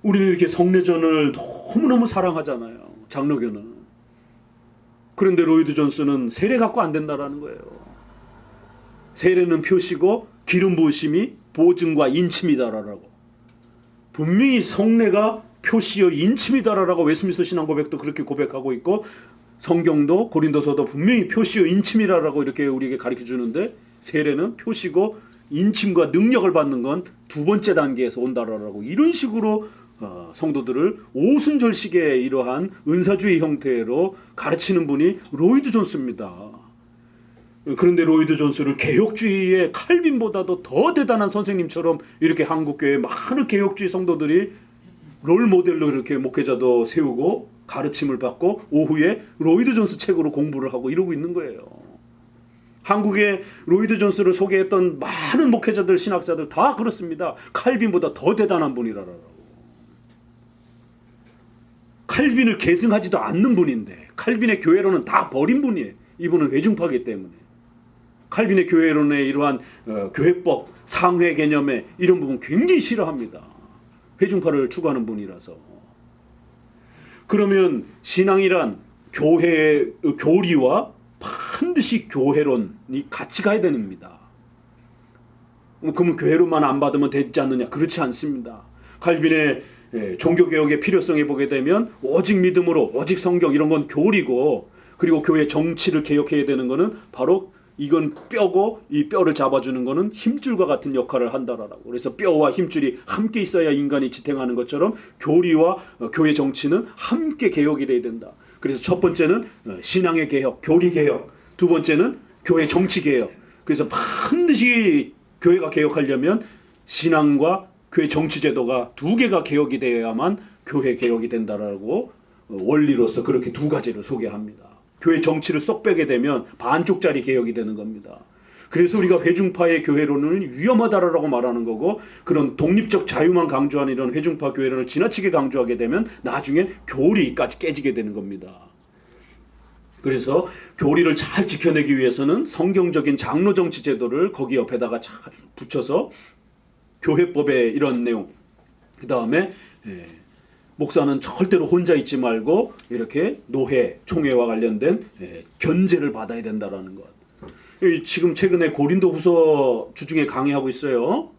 우리는 이렇게 성례전을 너무너무 사랑하잖아요. 장로교는. 그런데 로이드 존스는 세례 갖고 안 된다라는 거예요. 세례는 표시고 기름 부으심이 보증과 인침이다라고. 분명히 성례가 표시요 인침이다라고 웨스민스터 신앙고백도 그렇게 고백하고 있고 성경도 고린도서도 분명히 표시요 인침이라고 이렇게 우리에게 가르쳐 주는데 세례는 표시고 인침과 능력을 받는 건 두 번째 단계에서 온다라고 이런 식으로 성도들을 오순절식의 이러한 은사주의 형태로 가르치는 분이 로이드 존스입니다. 그런데 로이드 존스를 개혁주의의 칼빈보다도 더 대단한 선생님처럼 이렇게 한국교회 많은 개혁주의 성도들이 롤 모델로 이렇게 목회자도 세우고 가르침을 받고 오후에 로이드 존스 책으로 공부를 하고 이러고 있는 거예요. 한국에 로이드 존스를 소개했던 많은 목회자들, 신학자들 다 그렇습니다. 칼빈보다 더 대단한 분이라고. 칼빈을 계승하지도 않는 분인데 칼빈의 교회론은 다 버린 분이에요. 이분은 회중파이기 때문에. 칼빈의 교회론의 이러한 교회법, 상회 개념에 이런 부분 굉장히 싫어합니다. 회중파를 추구하는 분이라서. 그러면 신앙이란 교리와 반드시 교회론이 같이 가야 됩니다. 그러면 교회론만 안 받으면 되지 않느냐? 그렇지 않습니다. 칼빈의 종교개혁의 필요성에 보게 되면 오직 믿음으로, 오직 성경 이런 건 교리고, 그리고 교회 정치를 개혁해야 되는 거는 바로 이건 뼈고 이 뼈를 잡아주는 거는 힘줄과 같은 역할을 한다라고. 그래서 뼈와 힘줄이 함께 있어야 인간이 지탱하는 것처럼 교리와 교회 정치는 함께 개혁이 돼야 된다. 그래서 첫 번째는 신앙의 개혁, 교리 개혁. 두 번째는 교회 정치 개혁. 그래서 반드시 교회가 개혁하려면 신앙과 교회 정치 제도가 두 개가 개혁이 되어야만 교회 개혁이 된다라고 원리로서 그렇게 두 가지를 소개합니다. 교회 정치를 쏙 빼게 되면 반쪽짜리 개혁이 되는 겁니다. 그래서 우리가 회중파의 교회론은 위험하다라고 말하는 거고, 그런 독립적 자유만 강조하는 이런 회중파 교회론을 지나치게 강조하게 되면 나중에 교리까지 깨지게 되는 겁니다. 그래서 교리를 잘 지켜내기 위해서는 성경적인 장로 정치 제도를 거기 옆에다가 잘 붙여서 교회법의 이런 내용, 그 다음에 목사는 절대로 혼자 있지 말고 이렇게 노회, 총회와 관련된 견제를 받아야 된다라는 것. 지금 최근에 고린도후서 주중에 강의하고 있어요.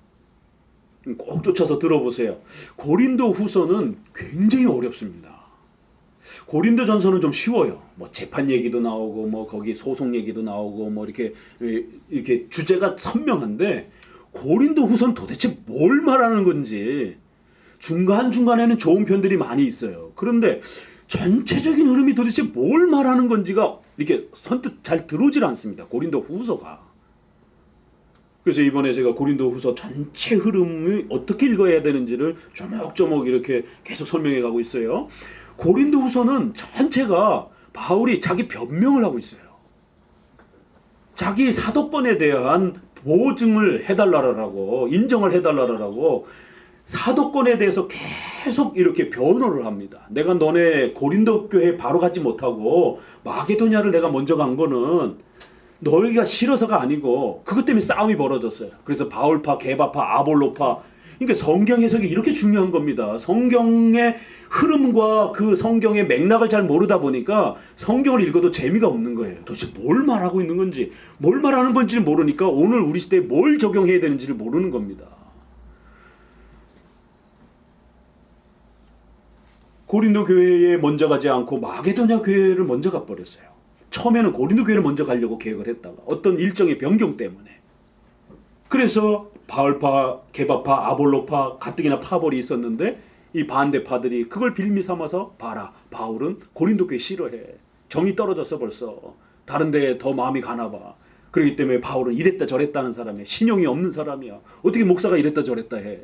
꼭 쫓아서 들어보세요. 고린도후서는 굉장히 어렵습니다. 고린도전서는 좀 쉬워요. 뭐 재판 얘기도 나오고, 뭐 거기 소송 얘기도 나오고, 뭐 이렇게 주제가 선명한데, 고린도후서는 도대체 뭘 말하는 건지 중간중간에는 좋은 편들이 많이 있어요. 그런데 전체적인 흐름이 도대체 뭘 말하는 건지가 이렇게 선뜻 잘 들어오질 않습니다. 고린도후서가. 그래서 이번에 제가 고린도후서 전체 흐름이 어떻게 읽어야 되는지를 조목조목 이렇게 계속 설명해 가고 있어요. 고린도후서는 전체가 바울이 자기 변명을 하고 있어요. 자기 사도권에 대한 보증을 해달라라고, 인정을 해달라라고 사도권에 대해서 계속 이렇게 변호를 합니다. 내가 너네 고린도 교회 바로 가지 못하고 마게도냐를 내가 먼저 간 거는 너희가 싫어서가 아니고 그것 때문에 싸움이 벌어졌어요. 그래서 바울파, 게바파, 아볼로파. 그러니까 성경 해석이 이렇게 중요한 겁니다. 성경의 흐름과 그 성경의 맥락을 잘 모르다 보니까 성경을 읽어도 재미가 없는 거예요. 도대체 뭘 말하고 있는 건지, 뭘 말하는 건지를 모르니까 오늘 우리 시대에 뭘 적용해야 되는지를 모르는 겁니다. 고린도 교회에 먼저 가지 않고 마게도냐 교회를 먼저 가버렸어요. 처음에는 고린도 교회를 먼저 가려고 계획을 했다가 어떤 일정의 변경 때문에. 그래서 바울파, 게바파, 아볼로파 가뜩이나 파벌이 있었는데 이 반대파들이 그걸 빌미 삼아서 봐라, 바울은 고린도 교회 싫어해. 정이 떨어졌어 벌써. 다른 데에 더 마음이 가나 봐. 그렇기 때문에 바울은 이랬다 저랬다 하는 사람이야. 신용이 없는 사람이야. 어떻게 목사가 이랬다 저랬다 해.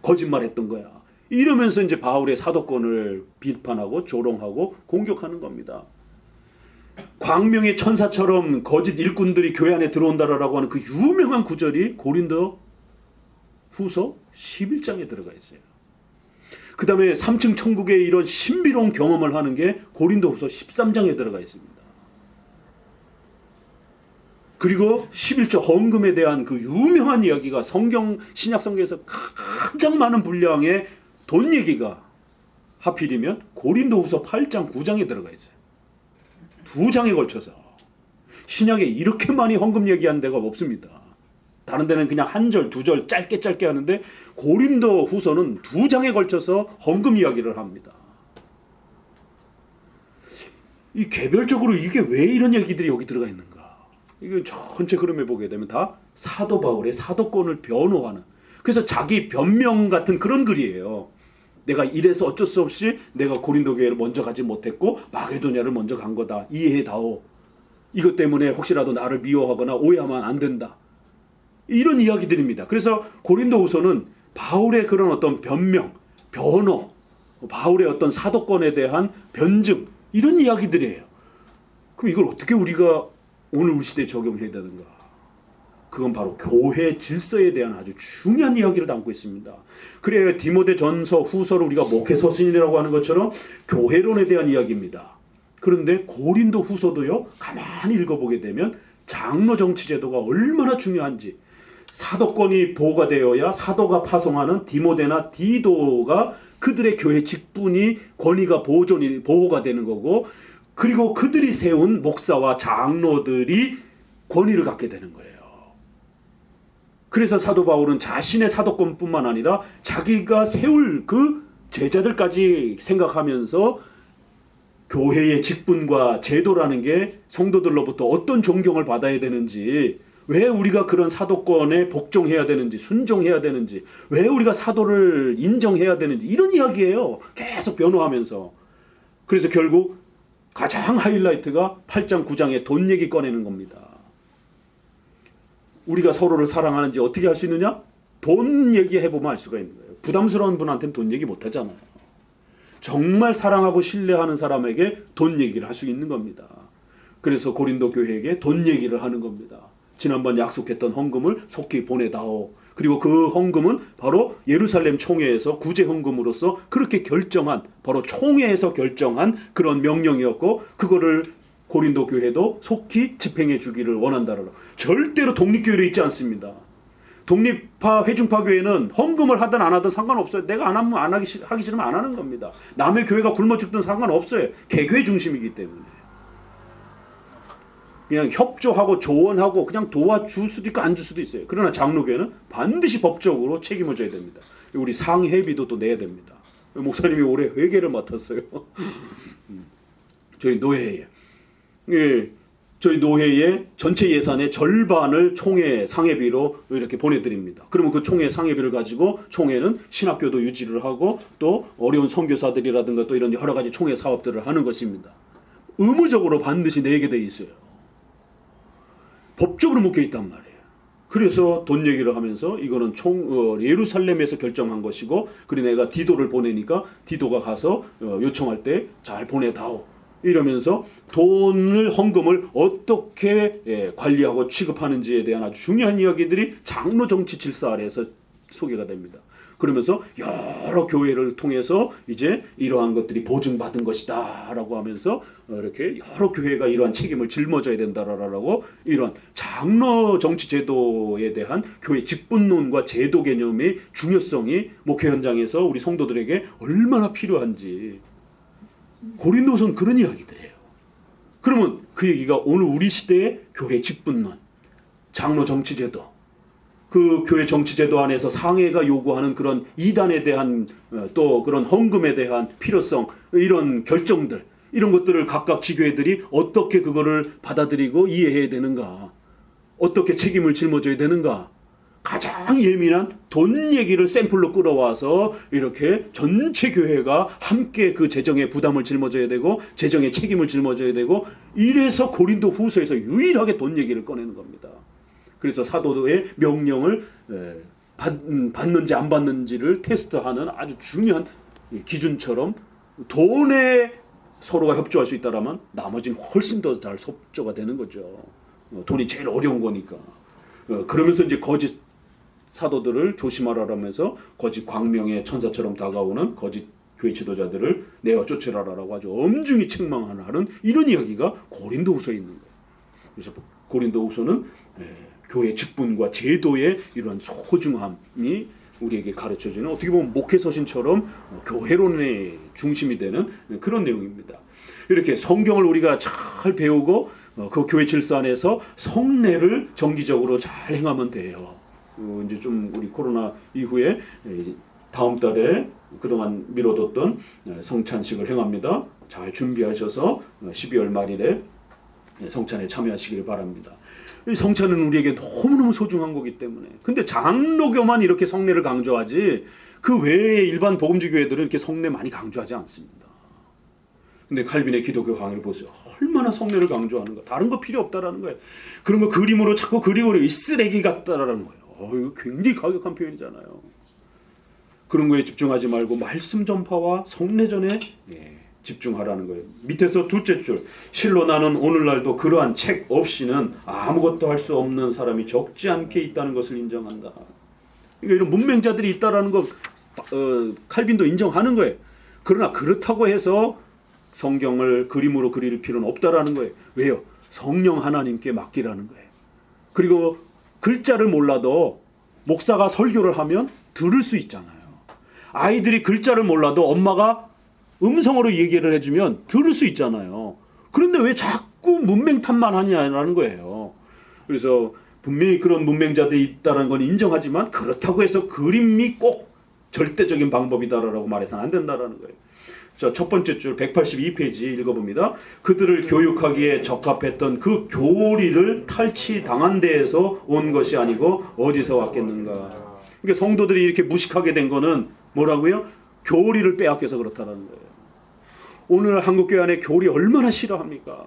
거짓말했던 거야. 이러면서 이제 바울의 사도권을 비판하고 조롱하고 공격하는 겁니다. 광명의 천사처럼 거짓 일꾼들이 교회 안에 들어온다라고 하는 그 유명한 구절이 고린도 후서 11장에 들어가 있어요. 그 다음에 3층 천국의 이런 신비로운 경험을 하는 게 고린도 후서 13장에 들어가 있습니다. 그리고 11조 헌금에 대한 그 유명한 이야기가 신약 성경에서 가장 많은 분량의 돈 얘기가 하필이면 고린도 후서 8장 9장에 들어가 있어요. 두 장에 걸쳐서. 신약에 이렇게 많이 헌금 얘기한 데가 없습니다. 다른 데는 그냥 한 절, 두 절 짧게 하는데 고린도 후서는 두 장에 걸쳐서 헌금 이야기를 합니다. 이 개별적으로 이게 왜 이런 얘기들이 여기 들어가 있는가? 이게 전체 흐름에 보게 되면 다 사도 바울의 사도권을 변호하는, 그래서 자기 변명 같은 그런 글이에요. 내가 이래서 어쩔 수 없이 내가 고린도 교회를 먼저 가지 못했고 마게도냐를 먼저 간 거다. 이해해다오. 이것 때문에 혹시라도 나를 미워하거나 오해하면 안 된다. 이런 이야기들입니다. 그래서 고린도후서는 바울의 그런 어떤 변명, 변호, 바울의 어떤 사도권에 대한 변증 이런 이야기들이에요. 그럼 이걸 어떻게 우리가 오늘 우리 시대에 적용해야 되는가? 그건 바로 교회 질서에 대한 아주 중요한 이야기를 담고 있습니다. 그래요. 디모데 전서 후서를 우리가 목회서신이라고 하는 것처럼 교회론에 대한 이야기입니다. 그런데 고린도 후서도요, 가만히 읽어보게 되면 장로 정치 제도가 얼마나 중요한지, 사도권이 보호가 되어야 사도가 파송하는 디모데나 디도가 그들의 교회 직분이 권위가 보호가 되는 거고, 그리고 그들이 세운 목사와 장로들이 권위를 갖게 되는 거예요. 그래서 사도 바울은 자신의 사도권뿐만 아니라 자기가 세울 그 제자들까지 생각하면서 교회의 직분과 제도라는 게 성도들로부터 어떤 존경을 받아야 되는지, 왜 우리가 그런 사도권에 복종해야 되는지, 순종해야 되는지, 왜 우리가 사도를 인정해야 되는지, 이런 이야기예요. 계속 변호하면서. 그래서 결국 가장 하이라이트가 8장 9장에 돈 얘기 꺼내는 겁니다. 우리가 서로를 사랑하는지 어떻게 할 수 있느냐? 돈 얘기해보면 알 수가 있는 거예요. 부담스러운 분한테는 돈 얘기 못하잖아요. 정말 사랑하고 신뢰하는 사람에게 돈 얘기를 할 수 있는 겁니다. 그래서 고린도 교회에게 돈 얘기를 하는 겁니다. 지난번 약속했던 헌금을 속히 보내다오. 그리고 그 헌금은 바로 예루살렘 총회에서 구제 헌금으로서 그렇게 결정한, 바로 총회에서 결정한 그런 명령이었고, 그거를 고린도 교회도 속히 집행해 주기를 원한다라고. 절대로 독립교회로 있지 않습니다. 독립파 회중파 교회는 헌금을 하든 안 하든 상관없어요. 내가 안 하면 하기 싫으면 안 하는 겁니다. 남의 교회가 굶어 죽든 상관없어요. 개교회 중심이기 때문에. 그냥 협조하고 조언하고 그냥 도와줄 수도 있고 안 줄 수도 있어요. 그러나 장로교회는 반드시 법적으로 책임을 져야 됩니다. 우리 상회비도 또 내야 됩니다. 목사님이 올해 회계를 맡았어요. 저희 노회에. 예, 저희 노회의 전체 예산의 절반을 총회 상회비로 이렇게 보내드립니다. 그러면 그 총회 상회비를 가지고 총회는 신학교도 유지를 하고 또 어려운 선교사들이라든가 또 이런 여러 가지 총회 사업들을 하는 것입니다. 의무적으로 반드시 내게 돼 있어요. 법적으로 묶여 있단 말이에요. 그래서 돈 얘기를 하면서 이거는 예루살렘에서 결정한 것이고, 그리고 내가 디도를 보내니까 디도가 가서 요청할 때 잘 보내다오. 이러면서 돈을, 헌금을 어떻게 관리하고 취급하는지에 대한 아주 중요한 이야기들이 장로 정치 질서 아래에서 소개가 됩니다. 그러면서 여러 교회를 통해서 이제 이러한 것들이 보증받은 것이다 라고 하면서 이렇게 여러 교회가 이러한 책임을 짊어져야 된다라고, 이러한 장로 정치 제도에 대한 교회 직분론과 제도 개념의 중요성이 목회 현장에서 우리 성도들에게 얼마나 필요한지 고린도서는 그런 이야기들이에요. 그러면 그 얘기가 오늘 우리 시대의 교회 직분론, 장로 정치 제도, 그 교회 정치 제도 안에서 상회가 요구하는 그런 이단에 대한 또 그런 헌금에 대한 필요성, 이런 결정들, 이런 것들을 각각 지교회들이 어떻게 그거를 받아들이고 이해해야 되는가, 어떻게 책임을 짊어져야 되는가, 가장 예민한 돈 얘기를 샘플로 끌어와서 이렇게 전체 교회가 함께 그 재정의 부담을 짊어져야 되고 재정의 책임을 짊어져야 되고, 이래서 고린도 후서에서 유일하게 돈 얘기를 꺼내는 겁니다. 그래서 사도의 명령을 받는지 안 받는지를 테스트하는 아주 중요한 기준처럼, 돈에 서로가 협조할 수 있다라면 나머지는 훨씬 더 잘 협조가 되는 거죠. 돈이 제일 어려운 거니까. 그러면서 이제 거짓 사도들을 조심하라라면서 거짓 광명의 천사처럼 다가오는 거짓 교회 지도자들을 내어 쫓으라라고 아주 엄중히 책망하는 이런 이야기가 고린도후서에 있는 거예요. 그래서 고린도후서는 교회 직분과 제도의 이러한 소중함이 우리에게 가르쳐주는, 어떻게 보면 목회서신처럼 교회론의 중심이 되는 그런 내용입니다. 이렇게 성경을 우리가 잘 배우고 그 교회 질서 안에서 성례를 정기적으로 잘 행하면 돼요. 이제 좀 우리 코로나 이후에 다음 달에 그동안 미뤄뒀던 성찬식을 행합니다. 잘 준비하셔서 12월 말일에 성찬에 참여하시기를 바랍니다. 이 성찬은 우리에게 너무너무 소중한 거기 때문에. 근데 장로교만 이렇게 성례를 강조하지 그 외에 일반 복음주 교회들은 이렇게 성례 많이 강조하지 않습니다. 근데 칼빈의 기독교 강의를 보세요. 얼마나 성례를 강조하는가. 다른 거 필요 없다라는 거예요. 그런 거 그림으로 자꾸 그리고 이 쓰레기 같다라는 거예요. 이거 굉장히 가격한 표현이잖아요. 그런 거에 집중하지 말고 말씀 전파와 성례전에 집중하라는 거예요. 밑에서 둘째 줄, 실로 나는 오늘날도 그러한 책 없이는 아무것도 할 수 없는 사람이 적지 않게 있다는 것을 인정한다. 그러니까 이런 문맹자들이 있다라는 거 칼빈도 인정하는 거예요. 그러나 그렇다고 해서 성경을 그림으로 그릴 필요는 없다라는 거예요. 왜요? 성령 하나님께 맡기라는 거예요. 그리고 글자를 몰라도 목사가 설교를 하면 들을 수 있잖아요. 아이들이 글자를 몰라도 엄마가 음성으로 얘기를 해주면 들을 수 있잖아요. 그런데 왜 자꾸 문맹 탓만 하냐라는 거예요. 그래서 분명히 그런 문맹자들이 있다는 건 인정하지만 그렇다고 해서 그림이 꼭 절대적인 방법이다라고 말해서는 안 된다라는 거예요. 자, 첫 번째 줄 182페이지 읽어봅니다. 그들을 교육하기에 적합했던 그 교리를 탈취당한 데에서 온 것이 아니고 어디서 왔겠는가. 그러니까 성도들이 이렇게 무식하게 된 거는 뭐라고요? 교리를 빼앗겨서 그렇다는 거예요. 오늘 한국교회 안에 교리 얼마나 싫어합니까?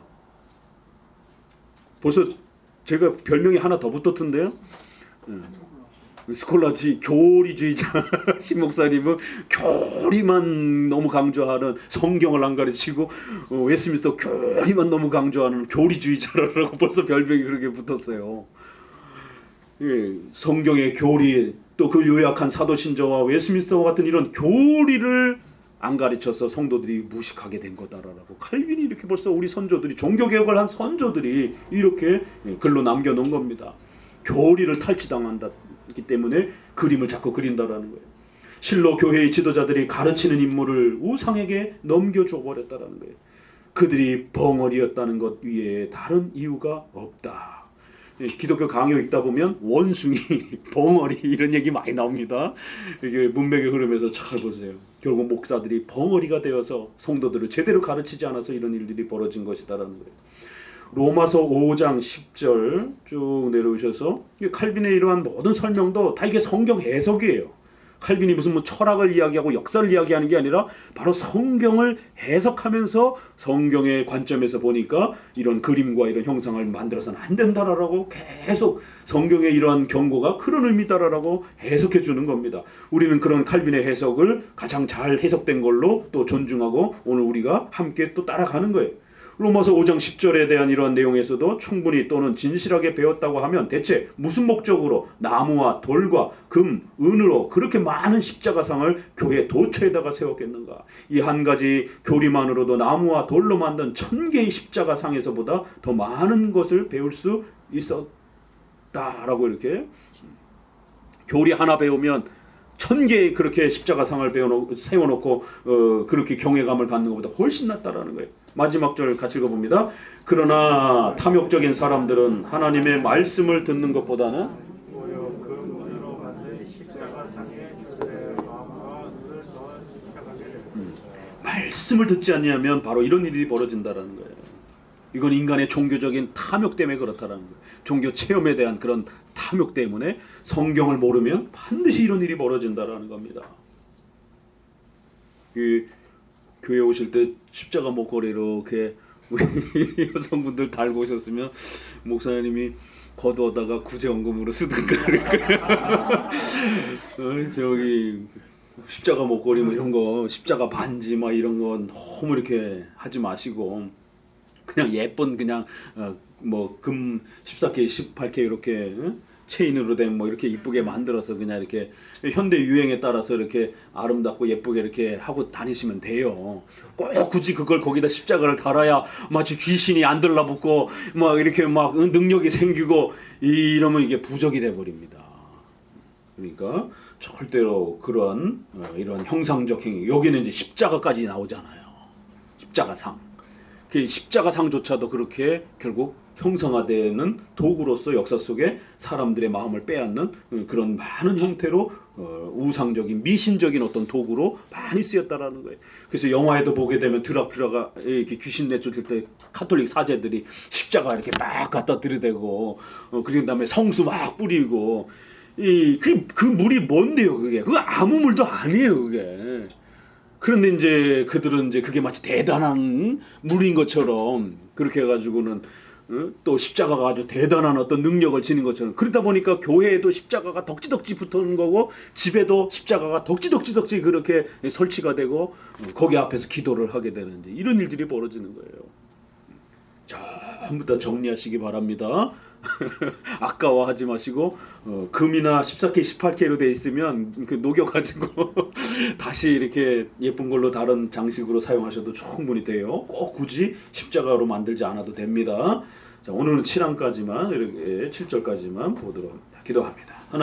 벌써 제가 별명이 하나 더 붙었던데요. 스콜라지 교리주의자 신 목사님은 교리만 너무 강조하는, 성경을 안 가르치고 웨스민스터 교리만 너무 강조하는 교리주의자라고 벌써 별명이 그렇게 붙었어요. 예, 성경의 교리, 또 그 요약한 사도신조와 웨스민스터와 같은 이런 교리를 안 가르쳐서 성도들이 무식하게 된 거다라고 칼빈이 이렇게 벌써 우리 선조들이, 종교개혁을 한 선조들이 이렇게 글로 남겨놓은 겁니다. 교리를 탈취당한다 기 때문에 그림을 자꾸 그린다라는 거예요. 실로 교회의 지도자들이 가르치는 임무를 우상에게 넘겨줘 버렸다라는 거예요. 그들이 벙어리였다는 것 위에 다른 이유가 없다. 기독교 강요 읽다 보면 원숭이, 벙어리 이런 얘기 많이 나옵니다. 이게 문맥의 흐름에서 잘 보세요. 결국 목사들이 벙어리가 되어서 성도들을 제대로 가르치지 않아서 이런 일들이 벌어진 것이다라는 거예요. 로마서 5장 10절 쭉 내려오셔서 칼빈의 이러한 모든 설명도 다 이게 성경 해석이에요. 칼빈이 무슨 뭐 철학을 이야기하고 역사를 이야기하는 게 아니라 바로 성경을 해석하면서 성경의 관점에서 보니까 이런 그림과 이런 형상을 만들어서는 안 된다라고 계속 성경의 이러한 경고가 그런 의미다라고 해석해 주는 겁니다. 우리는 그런 칼빈의 해석을 가장 잘 해석된 걸로 또 존중하고 오늘 우리가 함께 또 따라가는 거예요. 로마서 5장 10절에 대한 이러한 내용에서도 충분히 또는 진실하게 배웠다고 하면 대체 무슨 목적으로 나무와 돌과 금, 은으로 그렇게 많은 십자가상을 교회 도처에다가 세웠겠는가. 이 한 가지 교리만으로도 나무와 돌로 만든 1000개의 십자가상에서보다 더 많은 것을 배울 수 있었다라고 이렇게 교리 하나 배우면 1000개의 그렇게 십자가상을 세워놓고 그렇게 경외감을 갖는 것보다 훨씬 낫다라는 거예요. 마지막 절 같이 읽어봅니다. 그러나 탐욕적인 사람들은 하나님의 말씀을 듣는 것보다는 오히려 그 문으로 만든 십자가상의 마음과 눈을 더 십자가게 말씀을 듣지 않냐면 바로 이런 일이 벌어진다라는 거예요. 이건 인간의 종교적인 탐욕 때문에 그렇다라는 거예요. 종교 체험에 대한 그런 탐욕 때문에 성경을 모르면 반드시 이런 일이 벌어진다라는 겁니다. 교회 오실 때 십자가 목걸이로 이렇게 우리 여성분들 달고 오셨으면 목사님이 거두어다가 구제원금으로 쓰든가 그러니까 저기 십자가 목걸이 뭐 이런 거, 십자가 반지 막 이런 건 너무 이렇게 하지 마시고 그냥 예쁜 그냥 뭐 금 14K, 18K 이렇게 체인으로 된 뭐 이렇게 이쁘게 만들어서 그냥 이렇게 현대 유행에 따라서 이렇게 아름답고 예쁘게 이렇게 하고 다니시면 돼요. 꼭 굳이 그걸 거기다 십자가를 달아야 마치 귀신이 안 들라붙고 막 이렇게 막 능력이 생기고 이러면 이게 부적이 돼 버립니다. 그러니까 절대로 그런 이런 형상적 행위, 여기는 이제 십자가까지 나오잖아요. 십자가상. 그 십자가상조차도 그렇게 결국 형상화되는 도구로서 역사 속에 사람들의 마음을 빼앗는 그런 많은 형태로 우상적인 미신적인 어떤 도구로 많이 쓰였다라는 거예요. 그래서 영화에도 보게 되면 드라큘라가 이렇게 귀신 내쫓을 때 카톨릭 사제들이 십자가 이렇게 막 갖다 들이대고 그런 다음에 성수 막 뿌리고 그 물이 뭔데요? 그게 아무 물도 아니에요. 그게. 그런데 이제 그들은 이제 그게 마치 대단한 물인 것처럼 그렇게 해가지고는 또 십자가가 아주 대단한 어떤 능력을 지닌 것처럼 그러다 보니까 교회에도 십자가가 덕지덕지 붙은 거고 집에도 십자가가 덕지덕지 그렇게 설치가 되고 거기 앞에서 기도를 하게 되는 이런 일들이 벌어지는 거예요. 전부 다 정리하시기 바랍니다. 아까워하지 마시고 금이나 14K, 18K로 돼 있으면 그 녹여가지고 다시 이렇게 예쁜 걸로 다른 장식으로 사용하셔도 충분히 돼요. 꼭 굳이 십자가로 만들지 않아도 됩니다. 자, 오늘은 7항까지만 이렇게 7절까지만 보도록 합니다. 기도합니다.